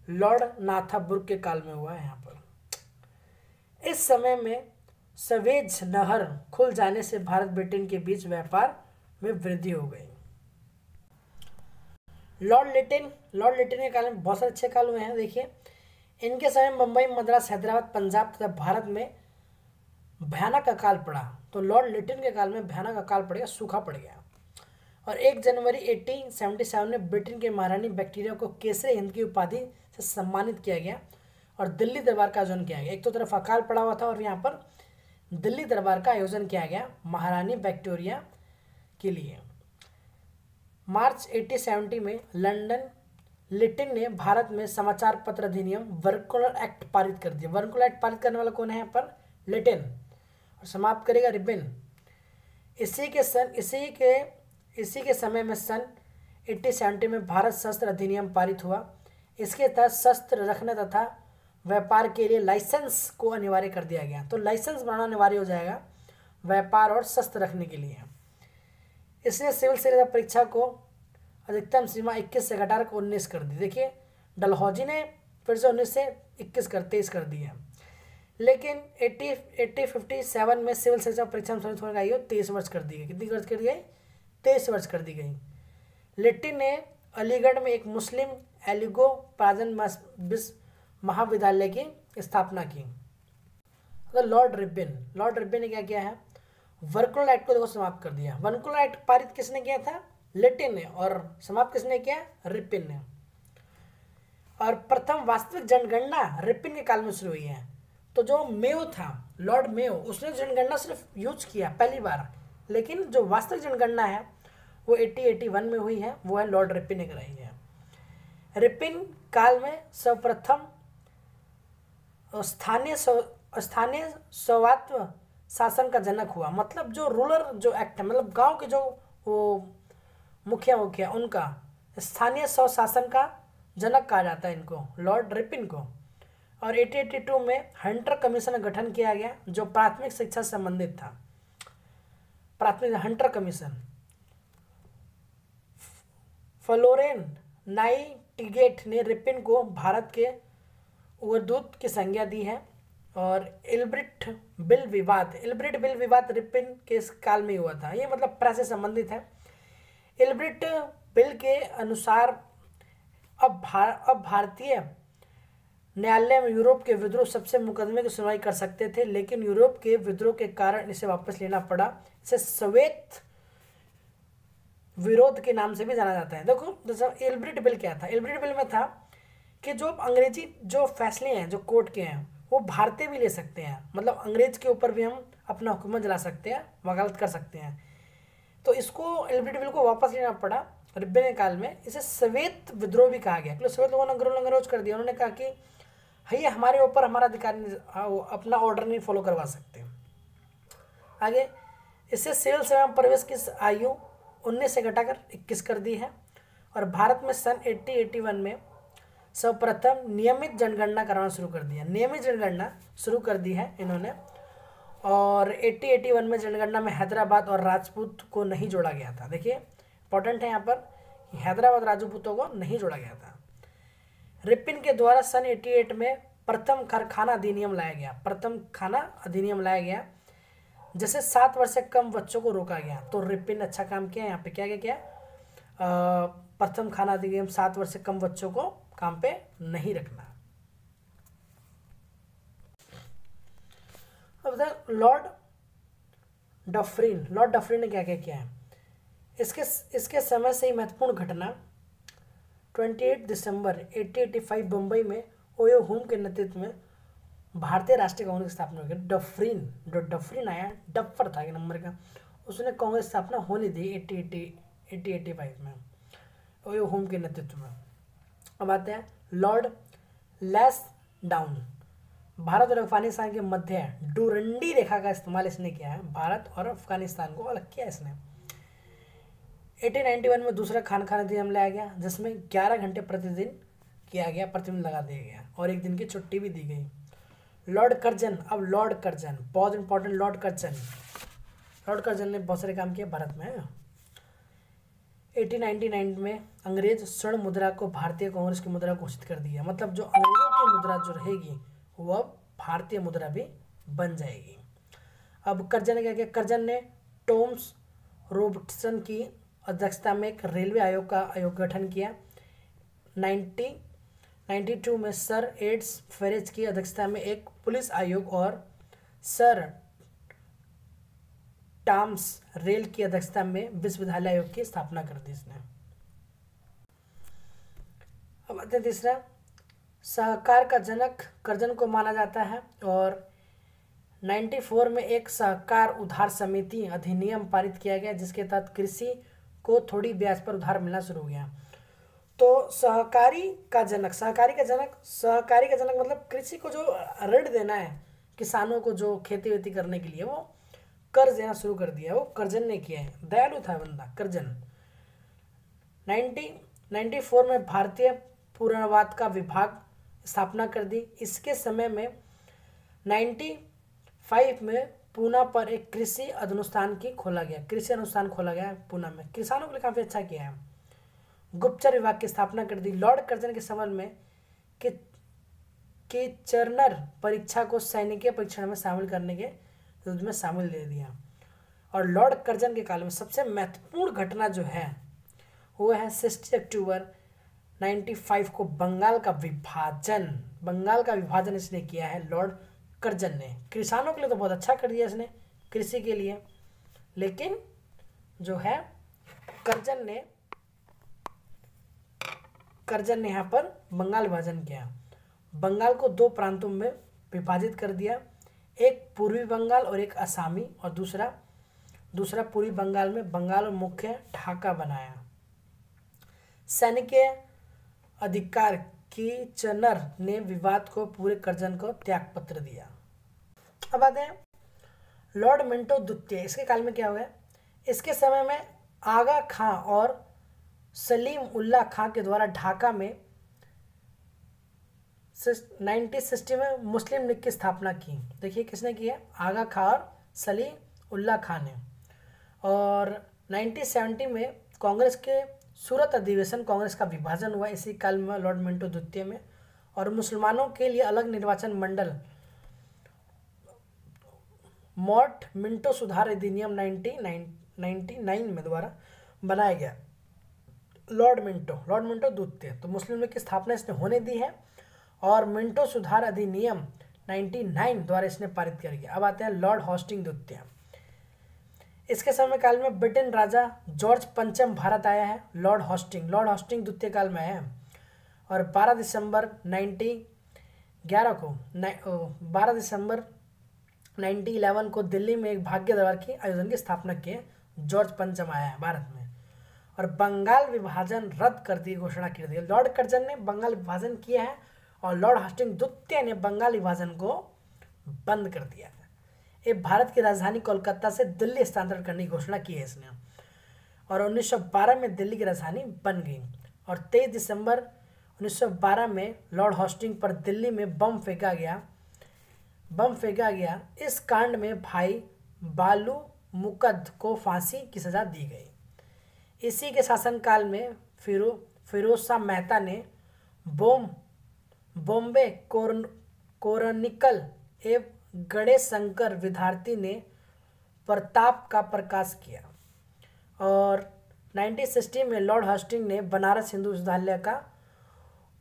लॉर्ड नाथाबुर्ग के काल में हुआ है यहाँ पर। इस समय में सवेज नहर खुल जाने से भारत ब्रिटेन के बीच व्यापार में वृद्धि हो गई। लॉर्ड लिटिन के काल में बहुत सारे अच्छे काल हुए हैं। देखिए, इनके समय मुंबई, मद्रास, हैदराबाद, पंजाब तथा भारत में भयानक अकाल पड़ा। तो लॉर्ड लिटिन के काल में भयानक अकाल पड़ गया, सूखा पड़ गया। और 1 जनवरी 1877 में ब्रिटेन के महारानी विक्टोरिया को केसरी हिंद की उपाधि से सम्मानित किया गया और दिल्ली दरबार का आयोजन किया गया। एक तो तरफ अकाल पड़ा हुआ था और यहाँ पर दिल्ली दरबार का आयोजन किया गया महारानी विक्टोरिया के लिए। मार्च 1870 में लंदन लिटिन ने भारत में समाचार पत्र अधिनियम वर्कुलर एक्ट पारित कर दिया। वर्कुलर एक्ट पारित करने वाला कौन है यहाँ पर? लिटिन। और समाप्त करेगा रिबिन। इसी के समय में सन 1870 में भारत शस्त्र अधिनियम पारित हुआ। इसके तहत शस्त्र रखने तथा व्यापार के लिए लाइसेंस को अनिवार्य कर दिया गया। तो लाइसेंस बनाना अनिवार्य हो जाएगा व्यापार और शस्त्र रखने के लिए। इसने सिविल सेवा परीक्षा को अधिकतम सीमा 21 से घटाकर 19 कर दी। देखिए, डलहौजी ने फिर से 19 से 23 कर दी है। लेकिन 1857 में सिविल सेवा परीक्षा में सम्मिलित होने का आयु 23 वर्ष कर दी गई। कितनी वर्ष कर दी गई? 23 वर्ष कर दी गई। लिटिन ने अलीगढ़ में एक मुस्लिम एलिगो प्राजन महाविद्यालय की स्थापना की। तो लॉर्ड रिब्बिन ने क्या किया है? वर्कुलर एक्ट को देखो समाप्त कर दिया। वर्कुलर एक्ट पारित किसने किया था? लिटिन ने। और समाप्त किसने किया? रिब्बिन ने। और प्रथम वास्तविक जनगणना रिब्बिन के काल में शुरू हुई है। तो जो मेयो था, लॉर्ड मेयो, उसने जनगणना सिर्फ यूज किया पहली बार, लेकिन जो वास्तविक जनगणना है वो 1881 में हुई है, वो है लॉर्ड रिब्बिन ने कराई है। रिब्बिन काल में सर्वप्रथम स्थानीय स्वायत्त शासन का जनक हुआ। मतलब जो रूरल जो एक्ट है, मतलब गांव के जो वो मुखिया उनका स्थानीय स्वशासन का जनक कहा जाता है इनको, लॉर्ड रिब्बिन को। और 1882 में हंटर कमीशन का गठन किया गया जो प्राथमिक शिक्षा से संबंधित था। प्राथमिक हंटर कमीशन। फ्लोरेन नाइटिगेट ने रिब्बिन को भारत के उद्दूत की संज्ञा दी है। और इल्ब्रिट बिल विवाद रिब्बिन के काल में हुआ था। ये मतलब प्रेस से संबंधित है। इल्ब्रिट बिल के अनुसार अब भारतीय न्यायालय में यूरोप के विद्रोह सबसे मुकदमे की सुनवाई कर सकते थे, लेकिन यूरोप के विद्रोह के कारण इसे वापस लेना पड़ा। इसे सवेत विरोध के नाम से भी जाना जाता है। देखो, जैसे इल्ब्रिट बिल क्या था? इल्ब्रिट बिल में था कि जो अंग्रेजी जो फैसले हैं जो कोर्ट के हैं वो भारतीय भी ले सकते हैं। मतलब अंग्रेज के ऊपर भी हम अपना हुकूमत जला सकते हैं, वकालत कर सकते हैं। तो इसको इल्ब्रिट बिल को वापस लेना पड़ा रिब्बिन के काल में। इसे सवेत विद्रोह भी कहा गया क्योंकि सवेत लोगों ने अंग्रेज कर दिया। उन्होंने कहा कि भैया हमारे ऊपर हमारा अधिकार अपना ऑर्डर नहीं फॉलो करवा सकते। आगे, इससे सिविल सेवा में प्रवेश की आयु 19 से घटाकर 21 कर दी है। और भारत में सन 1881 में सर्वप्रथम नियमित जनगणना कराना शुरू कर दिया। नियमित जनगणना शुरू कर दी है इन्होंने। और 1881 में जनगणना में हैदराबाद और राजपूत को नहीं जोड़ा गया था। देखिए, इंपॉर्टेंट है यहाँ पर कि हैदराबाद राजपूतों को नहीं जोड़ा गया था। रिब्बिन के द्वारा सन 88 में प्रथम खाना अधिनियम लाया गया जैसे 7 वर्ष से कम बच्चों को रोका गया। तो रिब्बिन ने अच्छा काम किया। यहाँ पे क्या प्रथम खाना अधिनियम 7 वर्ष से कम बच्चों को काम पे नहीं रखना। अब लॉर्ड डफरिन ने क्या किया है? इसके समय से ही महत्वपूर्ण घटना 28 दिसंबर 1885 बम्बई में ओयो हुम के नेतृत्व में भारतीय राष्ट्रीय कांग्रेस की स्थापना हो गई। डफरिन आया, डफर था एक नंबर का, उसने कांग्रेस स्थापना होने दी 1885 में ओयो हुम के नेतृत्व में। अब आते हैं लॉर्ड लैंसडाउन। भारत और अफगानिस्तान के मध्य डुरंडी रेखा का इस्तेमाल इसने किया है। भारत और अफगानिस्तान को अलग किया इसने। 1891 में दूसरा खाना अधिनियम लाया गया जिसमें 11 घंटे प्रतिदिन लगा दिया गया और एक दिन की छुट्टी भी दी गई। लॉर्ड कर्जन बहुत इंपॉर्टेंट। लॉर्ड कर्जन ने बहुत सारे काम किए भारत में। 1899 में अंग्रेज स्वर्ण मुद्रा को भारतीय कांग्रेस की मुद्रा घोषित कर दिया। मतलब जो अंग्रेजों की मुद्रा जो रहेगी वो अब भारतीय मुद्रा भी बन जाएगी। अब कर्जन ने क्या किया, कर्जन ने टॉमस रॉबर्टसन की अध्यक्षता में एक रेलवे आयोग का गठन किया। 1992 में सर एड्स फेरेज की अध्यक्षता में एक पुलिस आयोग और सर टॉमस रेल की अध्यक्षता में विश्वविद्यालय आयोग की स्थापना कर दी इसने। अब आते तीसरा, सहकार का जनक कर्जन को माना जाता है और 94 में एक सहकार उधार समिति अधिनियम पारित किया गया जिसके तहत कृषि को थोड़ी ब्याज पर उधार मिलना शुरू हो गया। तो सहकारी का जनक मतलब कृषि को जो ऋण देना है किसानों को जो खेती वेती करने के लिए वो कर्ज देना शुरू कर दिया, वो कर्जन ने किया है। दयालु था बंदा कर्जन। 1994 में भारतीय पुराणवाद का विभाग स्थापना कर दी। इसके समय में 95 में पूना पर एक कृषि अनुसंधान खोला गया पूना में। किसानों के लिए काफ़ी अच्छा किया है। गुप्तचर विभाग की स्थापना कर दी। लॉर्ड कर्जन के समय में कि चरनर परीक्षा को सैनिकीय परीक्षण में शामिल करने के युद्ध में शामिल दे दिया। और लॉर्ड कर्जन के काल में सबसे महत्वपूर्ण घटना जो है वो है 60 अक्टूबर 95 को बंगाल का विभाजन इसने किया है लॉर्ड कर्जन ने। किसानों के लिए तो बहुत अच्छा कर दिया इसने कृषि के लिए, लेकिन जो है कर्जन ने यहाँ पर बंगाल विभाजन किया। बंगाल को दो प्रांतों में विभाजित कर दिया, एक पूर्वी बंगाल और एक असमी, और दूसरा पूर्वी बंगाल में बंगाल और मुख्य ढाका बनाया। सैनिकीय अधिकार की चरनर ने विवाद को पूरे कर्जन को त्यागपत्र दिया। अब आते हैं लॉर्ड मिंटो द्वितीय। इसके काल में क्या हुआ है, इसके समय में आगा खां और सलीम उल्लाह खां के द्वारा ढाका में 1960 में मुस्लिम लीग की स्थापना की। देखिए किसने की है, आगा खां और सलीम उल्लाह खां ने। और 1970 में कांग्रेस के सूरत अधिवेशन कांग्रेस का विभाजन हुआ इसी काल में लॉर्ड मिंटो द्वितीय में। और मुसलमानों के लिए अलग निर्वाचन मंडल मॉर्ट मिंटो सुधार अधिनियम 1999 में द्वारा बनाया गया। लॉर्ड मिंटो द्वितीय, तो मुस्लिम लीग की स्थापना इसने होने दी है और मिंटो सुधार अधिनियम 99 द्वारा इसने पारित कर दिया। अब आते हैं लॉर्ड हॉस्टिंग द्वितीय। इसके समय काल में ब्रिटेन राजा जॉर्ज पंचम भारत आया है। लॉर्ड हॉस्टिंग द्वितीय काल में आया है और 12 दिसंबर 1911 को दिल्ली में एक भाग्य दरबार की आयोजन की स्थापना की। जॉर्ज पंचम आया है भारत में और बंगाल विभाजन रद्द कर दी घोषणा की थी। लॉर्ड कर्जन ने बंगाल विभाजन किया है और लॉर्ड हॉस्टिंग द्वितीय ने बंगाल विभाजन को बंद कर दिया है। ये भारत की राजधानी कोलकाता से दिल्ली स्थानांतरण करने की घोषणा की है इसने और 1912 में दिल्ली की राजधानी बन गई। और 23 दिसंबर 1912 में लॉर्ड हॉस्टिंग पर दिल्ली में बम फेंका गया। इस कांड में भाई बालू मुकद्द को फांसी की सजा दी गई। इसी के शासनकाल में फिरोज शाह मेहता ने बॉम्बे कोरनिकल एवं गणेश शंकर विद्यार्थी ने प्रताप का प्रकाश किया। और 1960 में लॉर्ड हॉस्टिंग ने बनारस हिंदू विश्वविद्यालय का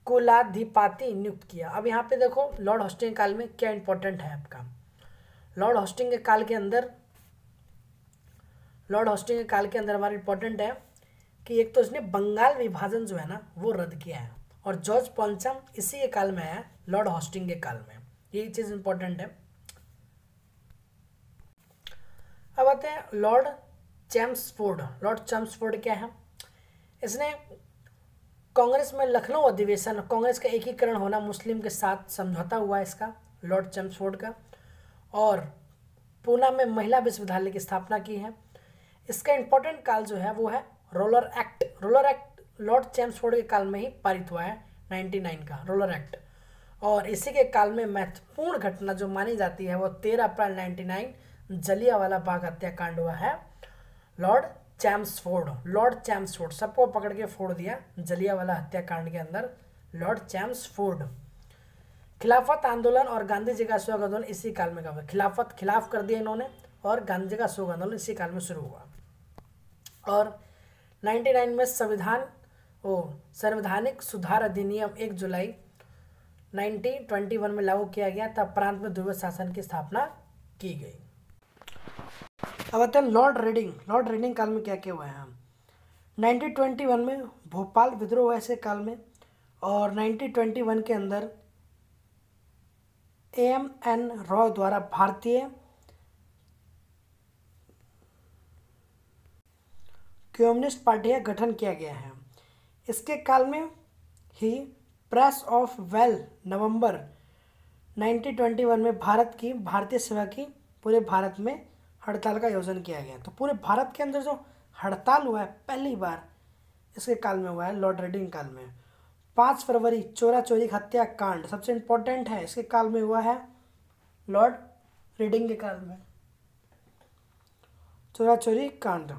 कुलाधिपति नियुक्त किया। अब यहाँ पे देखो लॉर्ड हॉस्टिंग काल में क्या इंपॉर्टेंट है आपका। लॉर्ड हॉस्टिंग के काल के अंदर हमारा इंपॉर्टेंट है कि एक तो इसने बंगाल विभाजन जो है ना वो रद्द किया है और जॉर्ज पंचम इसी के काल में आया लॉर्ड हॉस्टिंग के काल में, ये चीज़ इंपॉर्टेंट है। अब आते हैं लॉर्ड चैम्सफोर्ड क्या है, इसने कांग्रेस में लखनऊ अधिवेशन, कांग्रेस का एकीकरण होना, मुस्लिम के साथ समझौता हुआ इसका लॉर्ड चैम्सफोर्ड का, और पूना में महिला विश्वविद्यालय की स्थापना की है। इसका इंपॉर्टेंट काल जो है वो है रोलर एक्ट लॉर्ड चैम्सफोर्ड के काल में ही पारित हुआ है 99 का रोलर एक्ट। और इसी के काल में महत्वपूर्ण घटना जो मानी जाती है वो 13 अप्रैल 99 जलियांवाला बाग हत्याकांड हुआ है लॉर्ड चैम्सफोर्ड, लॉर्ड चैम्सफोर्ड, सबको पकड़ के फोड़ दिया जलियांवाला हत्याकांड के अंदर, लॉर्ड चैम्सफोर्ड। खिलाफत आंदोलन और गांधी जी का अशोक आंदोलन इसी काल में हुआ। खिलाफत खिलाफ कर दिया इन्होंने, और गांधी जी का अशोक आंदोलन इसी काल में शुरू हुआ। और 99 में संवैधानिक सुधार अधिनियम 1 जुलाई 1921 में लागू किया गया, तब प्रांत में द्विपद शासन की स्थापना की गई। अब आते हैं लॉर्ड रीडिंग। लॉर्ड रीडिंग काल में क्या क्या हुआ है? 1921 में भोपाल विद्रोह हुआ ऐसे काल में, और 1921 के अंदर AM.N. रॉय द्वारा भारतीय कम्युनिस्ट पार्टी का गठन किया गया है। इसके काल में ही प्रेस ऑफ वेल नवंबर 1921 में भारतीय सेवा की पूरे भारत में हड़ताल का आयोजन किया गया। तो पूरे भारत के अंदर जो हड़ताल हुआ है पहली बार इसके काल में हुआ है, लॉर्ड रीडिंग काल में। 5 फरवरी चोरा चोरी हत्याकांड सबसे इम्पोर्टेंट है, इसके काल में हुआ है लॉर्ड रीडिंग के काल में, चोरा चोरी कांड।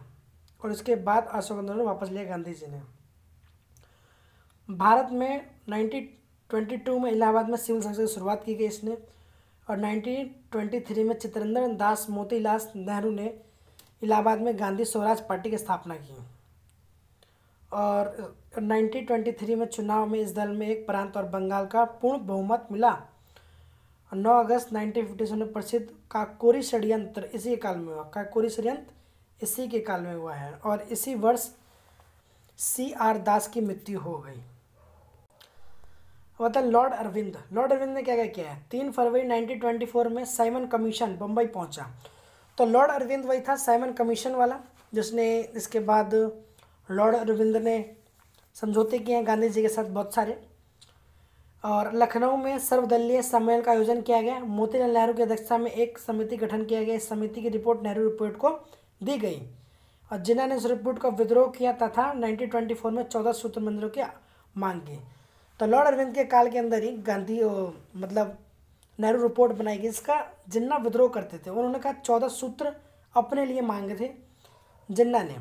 और इसके बाद अशोक आंदोलन वापस लिया गांधी जी ने। भारत में 1922 में इलाहाबाद में सिविल सर्विस की शुरुआत की गई इसने, और 1923 में चित्तरंजन दास मोतीलाल नेहरू ने इलाहाबाद में गांधी स्वराज पार्टी की स्थापना की। और 1923 में चुनाव में इस दल में एक प्रांत और बंगाल का पूर्ण बहुमत मिला। 9 अगस्त 1957 में प्रसिद्ध काकोरी षड्यंत्र इसी के काल में हुआ। काकोरी षड्यंत्र इसी के काल में हुआ है, और इसी वर्ष CR दास की मृत्यु हो गई। मतलब लॉर्ड अरविंद। लॉर्ड अरविंद ने क्या क्या किया है? 3 फरवरी 1924 में साइमन कमीशन बम्बई पहुंचा। तो लॉर्ड अरविंद वही था साइमन कमीशन वाला, जिसने इसके बाद लॉर्ड अरविंद ने समझौते किए हैं गांधी जी के साथ बहुत सारे। और लखनऊ में सर्वदलीय सम्मेलन का आयोजन किया गया। मोतीलाल नेहरू की अध्यक्षता में एक समिति गठन किया गया। इस समिति की रिपोर्ट नेहरू रिपोर्ट को दी गई, और जिन्होंने इस रिपोर्ट का विद्रोह किया तथा 1924 में 14 सूत्र मंदिरों की मांग की। तो लॉर्ड अरविंद के काल के अंदर ही गांधी मतलब नेहरू रिपोर्ट बनाई गई, इसका जिन्ना विद्रोह करते थे उन्होंने कहा 14 सूत्र अपने लिए मांगे थे जिन्ना ने।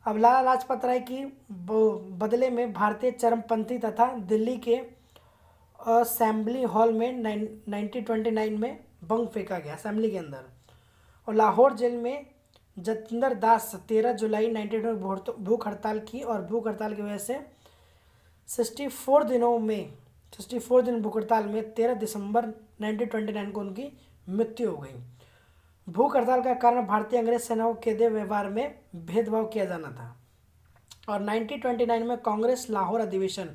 अब लाला लाजपत राय की बदले में भारतीय चरमपंथी तथा दिल्ली के असेंबली हॉल में 1929 में बम फेंका गया असेंबली के अंदर। और लाहौर जेल में जतिंदर दास 13 जुलाई 1922 भूख हड़ताल की, और भूख हड़ताल की वजह से 64 दिन भूख हड़ताल में 13 दिसंबर 1929 को उनकी मृत्यु हो गई। भूख हड़ताल का कारण भारतीय अंग्रेज सेनाओं के व्यवहार में भेदभाव किया जाना था। और 1929 में कांग्रेस लाहौर अधिवेशन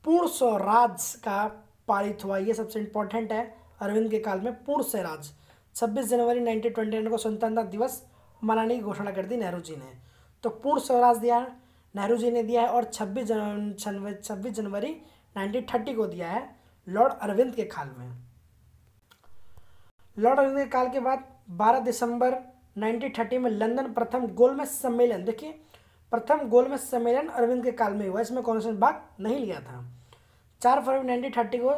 पूर्ण स्वराज का पारित हुआ। ये सबसे इम्पोर्टेंट है अरविंद के काल में, पूर्ण स्वराज। 26 जनवरी 1929 को स्वतंत्रता दिवस मनाने की घोषणा कर दी नेहरू जी ने। तो पूर्ण स्वराज दिया नेहरू जी ने दिया है, और 26 जनवरी 1930 को दिया है लॉर्ड अरविंद के काल में। लॉर्ड अरविंद के काल के बाद 12 दिसंबर 1930 में लंदन प्रथम गोलमेज सम्मेलन, देखिए प्रथम गोलमेज सम्मेलन अरविंद के काल में हुआ, इसमें कांग्रेस ने भाग नहीं लिया था। 4 फरवरी 1930 को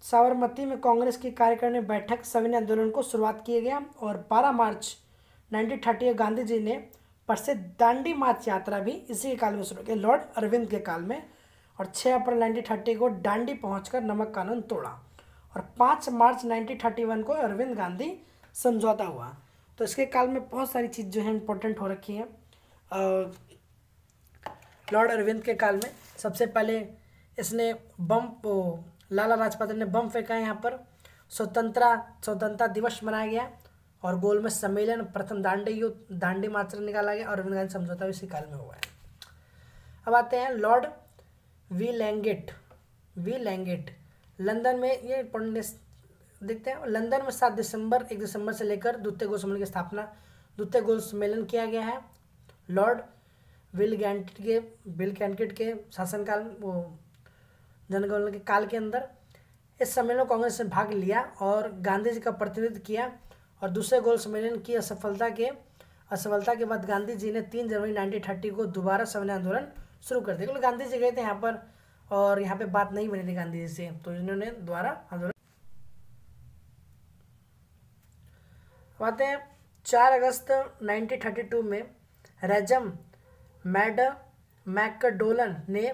साबरमती में कांग्रेस की कार्यकारिणी बैठक सविनय आंदोलन को शुरुआत किया गया। और 12 मार्च 1930 गांधी जी ने प्रसिद्ध दांडी मार्च यात्रा भी इसी के काल में शुरू की, लॉर्ड अरविंद के काल में। और 6 अप्रैल 1930 को दांडी पहुंचकर नमक कानून तोड़ा। और 5 मार्च 1931 को अरविंद गांधी समझौता हुआ। तो इसके काल में बहुत सारी चीज़ जो है इम्पोर्टेंट हो रखी है। लॉर्ड अरविंद के काल में सबसे पहले इसने लाला लाजपत ने बम फेंका है यहाँ पर। स्वतंत्रता दिवस मनाया गया, और गोलमेज सम्मेलन, प्रथम दांडी मार्च निकाला गया, और अरविंद गांधी समझौता इसी काल में हुआ है। अब आते हैं लॉर्ड वी लैंगेट। लंदन में ये इंपॉर्टेंट देखते हैं। लंदन में 1 दिसंबर से लेकर द्वितीय गोल सम्मेलन किया गया है। लॉर्ड विल कैंटकिट के शासनकाल जनगणना के काल के अंदर इस सम्मेलन में कांग्रेस ने भाग लिया और गांधी जी का प्रतिनिधित्व किया। और दूसरे गोल सम्मेलन की असफलता के बाद गांधी जी ने 3 जनवरी 1930 को दोबारा सविनय आंदोलन शुरू कर दिया। गांधी जी गए थे यहाँ पर, और यहाँ पे बात नहीं बनी थी गांधी जी से, तो इन्होंने दोबारा आंदोलन। आते हैं 4 अगस्त 1932 में रेजम मैकडोनल्ड ने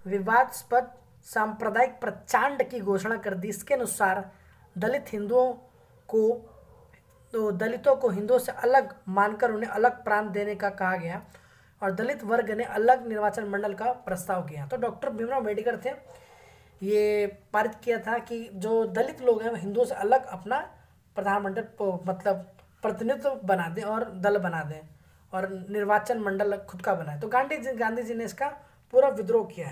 विवादास्पद सांप्रदायिक प्रचंड की घोषणा कर दी। इसके अनुसार दलितों को हिंदुओं से अलग मानकर उन्हें अलग प्रांत देने का कहा गया और दलित वर्ग ने अलग निर्वाचन मंडल का प्रस्ताव किया। तो डॉक्टर भीमराव अम्बेडकर थे, ये पारित किया था कि जो दलित लोग हैं वो हिंदुओं से अलग अपना प्रधानमंडल मतलब प्रतिनिधित्व बना दें और दल बना दें और निर्वाचन मंडल खुद का बनाए। तो गांधी जी ने इसका पूरा विद्रोह किया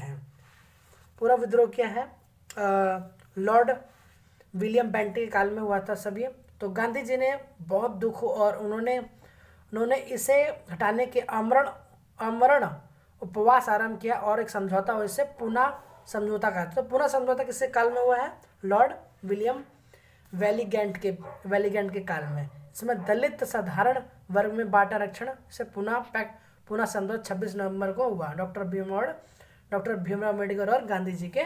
है। लॉर्ड विलियम बेंटिक के काल में हुआ था सब ये। तो गांधी जी ने बहुत दुख और उन्होंने इसे हटाने के आमरण उपवास आरंभ किया और एक समझौता हुआ, इससे पुनः समझौता कहा। तो पुनः समझौता किसके काल में हुआ है? लॉर्ड विलियम वेलिगेंट के काल में। इसमें दलित साधारण वर्ग में बांटा आरक्षण से पुनः समझौता 26 नवंबर को हुआ डॉक्टर भीमराव अम्बेडकर और गांधी जी के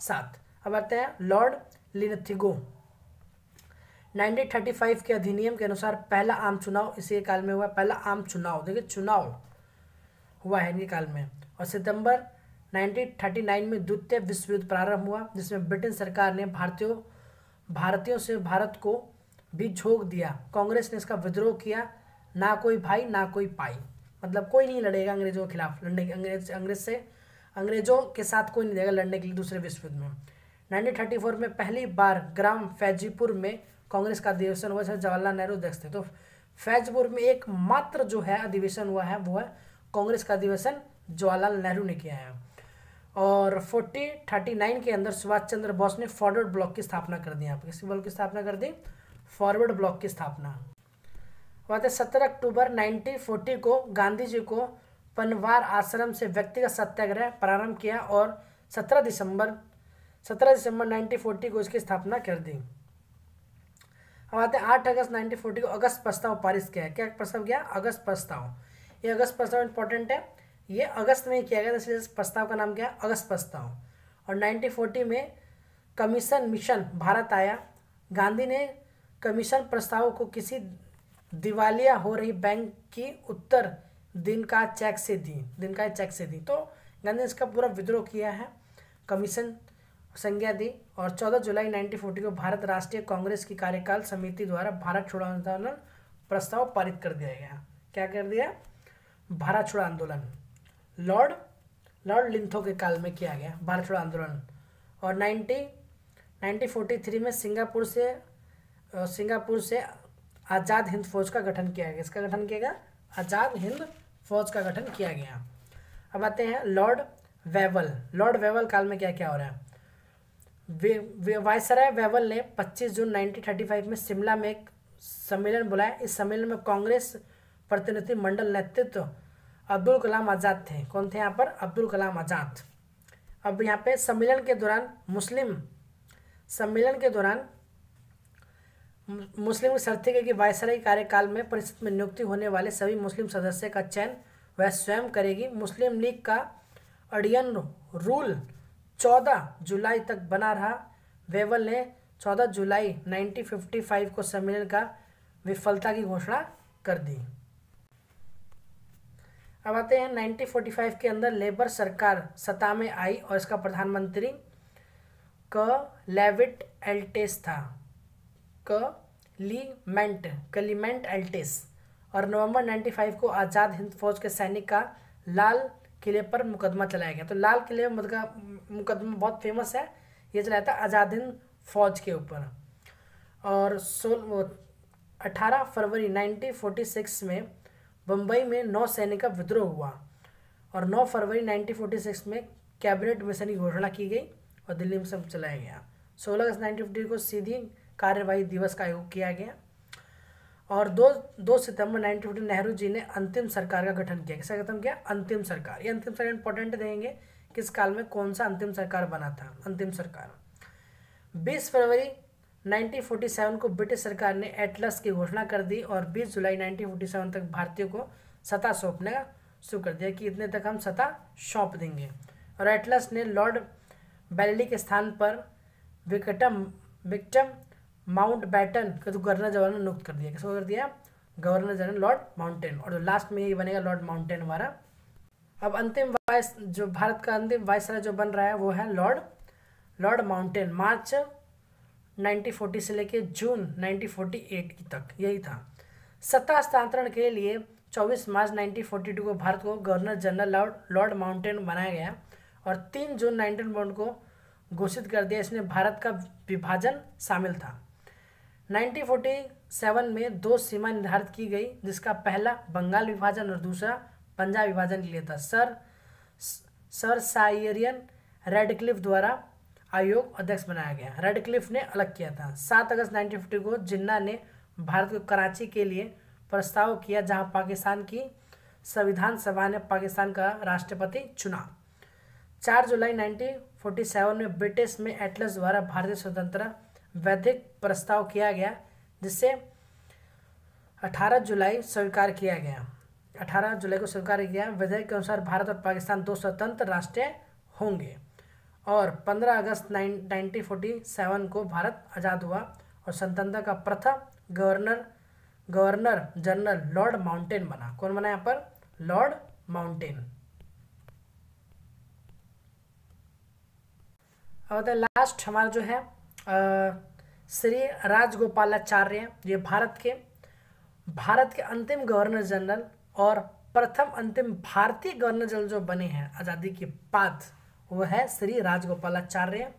साथ। अब आते हैं लॉर्ड लिनथिगो। 1935 के अधिनियम के अनुसार पहला आम चुनाव इसी काल में हुआ। पहला आम चुनाव, देखिए चुनाव हुआ है इनके काल में। और सितंबर 1939 में द्वितीय विश्व युद्ध प्रारंभ हुआ, जिसमें ब्रिटेन सरकार ने भारतीयों से भारत को भी झोंक दिया। कांग्रेस ने इसका विद्रोह किया। ना कोई भाई ना कोई पाई, मतलब कोई नहीं लड़ेगा अंग्रेजों के खिलाफ, अंग्रेजों के साथ कोई नहीं देगा लड़ने के लिए दूसरे विश्व युद्ध में। 1934 में पहली बार ग्राम फैजीपुर में कांग्रेस का अधिवेशन हुआ, जवाहरलाल नेहरू अध्यक्ष थे। तो फैजपुर में एकमात्र जो है अधिवेशन हुआ है वो है कांग्रेस का अधिवेशन जवाहरलाल नेहरू ने किया है। और 1939 के अंदर सुभाष चंद्र बोस ने फॉरवर्ड ब्लॉक की स्थापना कर दी। यहाँ पर किसी ब्लॉक की स्थापना कर दी? फॉरवर्ड ब्लॉक की स्थापना। बात है 17 अक्टूबर 1940 को गांधी जी को पनवार आश्रम से व्यक्तिगत सत्याग्रह प्रारंभ किया और 17 दिसंबर 1940 को इसकी स्थापना कर दी। अब आते हैं 8 अगस्त 1940 को अगस्त प्रस्ताव पारित किया। क्या प्रस्ताव किया? अगस्त प्रस्ताव। ये अगस्त प्रस्ताव इंपॉर्टेंट है, ये अगस्त में किया गया, इसलिए इस प्रस्ताव का नाम क्या है? अगस्त प्रस्ताव। और 1940 में कमीशन मिशन भारत आया। गांधी ने कमीशन प्रस्ताव को किसी दिवालिया हो रही बैंक की उत्तर दिन का चेक से दी। तो गांधी ने इसका पूरा विद्रोह किया है, कमीशन संज्ञा दी। और 14 जुलाई 1940 को भारत राष्ट्रीय कांग्रेस की कार्यकाल समिति द्वारा भारत छोड़ो आंदोलन प्रस्ताव पारित कर दिया गया। क्या कर दिया? भारत छोड़ो आंदोलन लॉर्ड लिंथो के काल में किया गया भारत छोड़ो आंदोलन। और 1943 में सिंगापुर से आज़ाद हिंद फौज का गठन किया गया। इसका गठन किया गया, आज़ाद हिंद फौज का गठन किया गया। अब आते हैं लॉर्ड वेवल काल में क्या क्या हो रहा है? वायसराय वेवल ने 25 जून 1935 में शिमला में एक सम्मेलन बुलाया। इस सम्मेलन में कांग्रेस प्रतिनिधि मंडल नेतृत्व अब्दुल कलाम आज़ाद थे। कौन थे यहाँ पर? अब्दुल कलाम आज़ाद। अब यहाँ पे सम्मेलन के दौरान मुस्लिम की शर्त थी कि वायसराय कार्यकाल में परिषद में नियुक्ति होने वाले सभी मुस्लिम सदस्य का चयन वह स्वयं करेगी। मुस्लिम लीग का अडियन रूल 14 जुलाई तक बना रहा। वेवल ने 14 जुलाई 1955 को सम्मेलन का विफलता की घोषणा कर दी। अब आते हैं 1945 के अंदर लेबर सरकार सत्ता में आई और इसका प्रधानमंत्री क्लीमेंट एल्टेस। और नवंबर 95 को आज़ाद हिंद फौज के सैनिक का लाल किले पर मुकदमा चलाया गया। तो लाल किले का मुकदमा बहुत फेमस है, ये चलाया था आज़ाद हिंद फौज के ऊपर। और 18 फरवरी 1946 में बम्बई में नौसैनिक का विद्रोह हुआ और 9 फरवरी 1946 में कैबिनेट मिशन की घोषणा की गई और दिल्ली में सब चलाया गया। 16 अगस्त 1950 को सीधी कार्यवाही दिवस का आयोजन किया गया। और 2 सितंबर 1950 नेहरू जी ने अंतिम सरकार का गठन किया। किसका गठन किया? अंतिम सरकार। ये अंतिम सरकार इंपॉर्टेंट देंगे, किस काल में कौन सा अंतिम सरकार बना था? अंतिम सरकार 20 फरवरी 1947 को ब्रिटिश सरकार ने एटलस की घोषणा कर दी और 20 जुलाई 1947 तक भारतीयों को सत्ता सौंपने शुरू कर दिया कि इतने तक हम सत्ता सौंप देंगे। और एटलस ने लॉर्ड बैलेडी के स्थान पर विक्टम माउंटबैटन को तो गवर्नर जनरल नियुक्त कर दिया। किसको कर दिया? Governor general Lord mountain. और जो लास्ट में यही बनेगा लॉर्ड माउंटेन हमारा। अब अंतिम वाइस जो भारत का अंतिम वाइसराय जो बन रहा है वो है लॉर्ड माउंटेन। मार्च 1940 से लेके जून 1948 तक यही था। सत्ता हस्तांतरण के लिए 24 मार्च 1942 को भारत को गवर्नर जनरल लॉर्ड माउंटेन बनाया गया और 3 जून 1941 को घोषित कर दिया। इसमें भारत का विभाजन शामिल था। 1947 में 2 सीमा निर्धारित की गई, जिसका पहला बंगाल विभाजन और दूसरा पंजाब विभाजन के लिए था। सर साइरियन रेडक्लिफ द्वारा आयोग अध्यक्ष बनाया गया। रेडक्लिफ ने अलग किया था। 7 अगस्त 1950 को जिन्ना ने भारत को कराची के लिए प्रस्ताव किया, जहां पाकिस्तान की संविधान सभा ने पाकिस्तान का राष्ट्रपति चुना। 4 जुलाई 1947 में ब्रिटिश में एटलस द्वारा भारतीय स्वतंत्रता वैधिक प्रस्ताव किया गया, जिसे 18 जुलाई स्वीकार किया गया। 18 जुलाई को स्वीकार किया गया। विधेयक के अनुसार भारत और पाकिस्तान 2 स्वतंत्र राष्ट्र होंगे। और 15 अगस्त 1947 को भारत आज़ाद हुआ और स्वतंत्रता का प्रथम गवर्नर जनरल लॉर्ड माउंटेन बना। कौन बना यहाँ पर? Lord mountain. और लास्ट हमारा जो है श्री राजगोपालाचार्य, ये भारत के अंतिम गवर्नर जनरल और प्रथम अंतिम भारतीय गवर्नर जनरल जो बने हैं आज़ादी के बाद, वो है श्री राजगोपालाचार्य।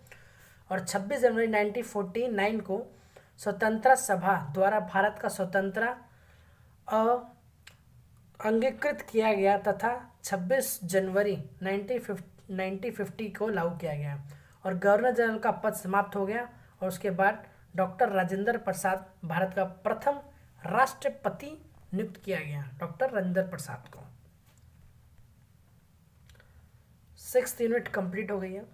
और 26 जनवरी 1949 को स्वतंत्रता सभा द्वारा भारत का स्वतंत्रता अंगीकृत किया गया तथा 26 जनवरी 1950 को लागू किया गया और गवर्नर जनरल का पद समाप्त हो गया। और उसके बाद डॉक्टर राजेंद्र प्रसाद भारत का प्रथम राष्ट्रपति नियुक्त किया गया, डॉक्टर राजेंद्र प्रसाद को। 6th यूनिट कंप्लीट हो गई है।